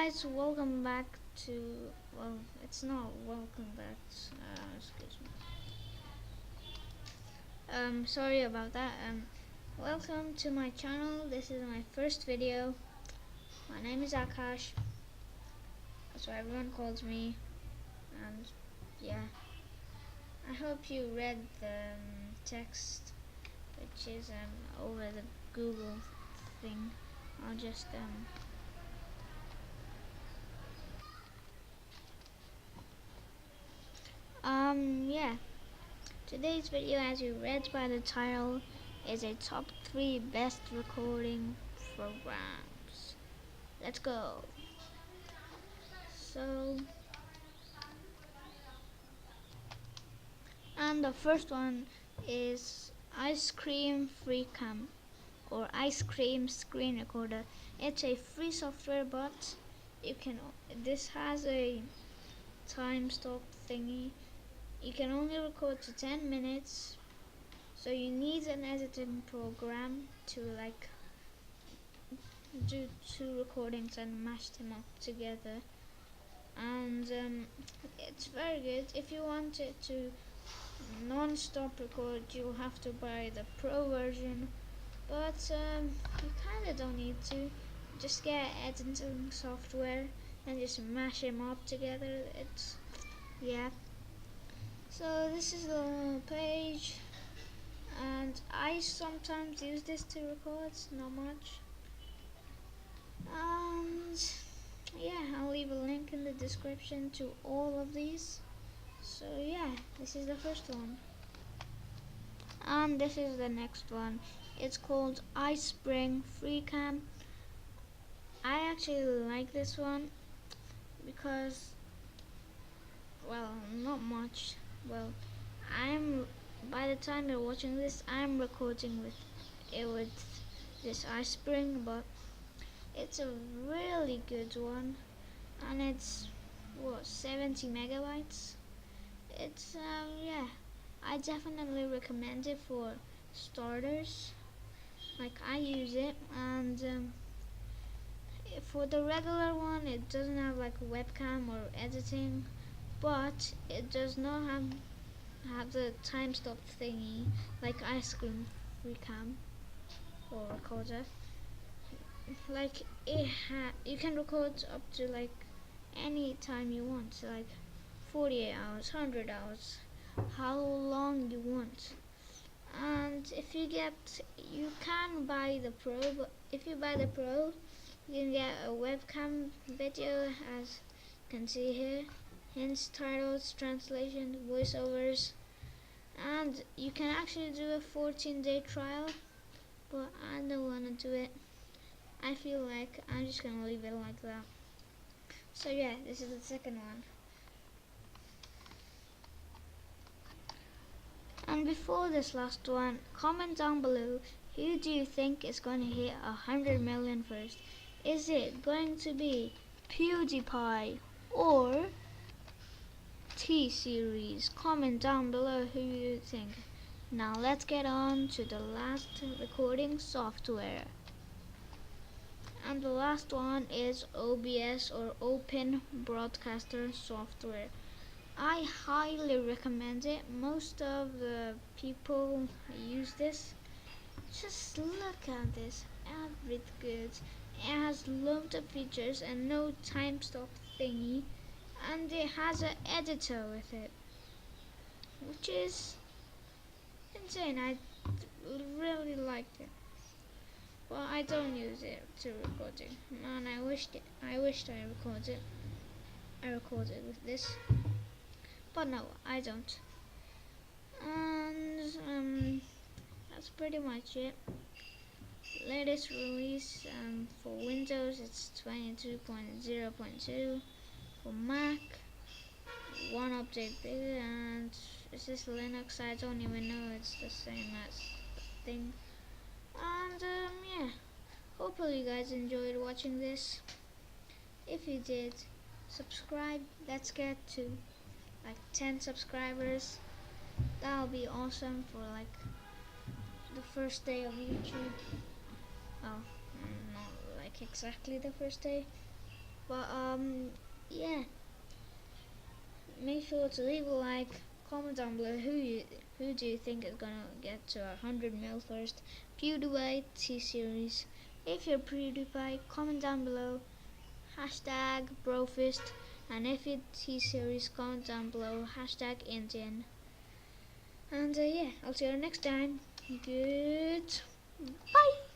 guys, welcome back to, well, it's not welcome back, excuse me. Sorry about that. Welcome to my channel. This is my first video. My name is Akash. That's what everyone calls me. And yeah, I hope you read the text, which is over the Google thing. I'll just yeah. Today's video, as you read by the title, is a top 3 best recording programs. Let's go. So, and the first one is Ice Cream FreeCam or Ice Cream Screen Recorder. It's a free software, but this has a time stop thingy. You can only record to 10 minutes, so you need an editing program to do 2 recordings and mash them up together. And it's very good. If you want it to non-stop record, you'll have to buy the pro version, but you kinda don't need to. Just get editing software and just mash them up together. Yeah. So this is the page, and I sometimes use this to record, not much. And yeah, I'll leave a link in the description to all of these. So yeah, this is the first one. And this is the next one. It's called iSpring FreeCam. I actually like this one because, well, not much. Well, by the time you're watching this, I'm recording with this iSpring, but it's a really good one, and it's 70 megabytes. It's yeah, I definitely recommend it for starters. Like, I use it, and for the regular one, it doesn't have like webcam or editing, but it does not have the time stop thingy like Ice Cream FreeCam or recorder. Like, you can record up to like any time you want, like 48 hours, 100 hours, how long you want. And you can buy the pro, but if you buy the pro, you can get a webcam video, as you can see here, hints, titles, translation, voiceovers, and you can actually do a 14-day trial, but I don't want to do it. I feel like I'm just gonna leave it like that. So yeah, this is the second one. And before this last one, comment down below, who do you think is going to hit 100 million first? Is it going to be PewDiePie or T-Series? Comment down below who you think. Now let's get on to the last recording software. And the last one is OBS or Open Broadcaster Software. I highly recommend it. Most of the people use this. Just look at this. Everything good. It has loads of features and no time stop thingy. And it has an editor with it, which is insane. I really liked it. Well, I don't use it to recording. And I wished I recorded. I recorded with this. But no, I don't. And that's pretty much it. Latest release for Windows, it's 22.0.2. For Mac, one update bigger, and is this Linux? I don't even know. It's the same as the thing. And yeah, hopefully you guys enjoyed watching this. If you did, subscribe. Let's get to like 10 subscribers. That'll be awesome for like the first day of YouTube. Well, not like exactly the first day, But yeah, make sure to leave a like, comment down below who do you think is gonna get to 100 mil first, PewDiePie, T-Series. If you're PewDiePie, comment down below, hashtag Brofist, and if you're T-Series, comment down below, hashtag Indian. And yeah, I'll see you next time. Good. Bye.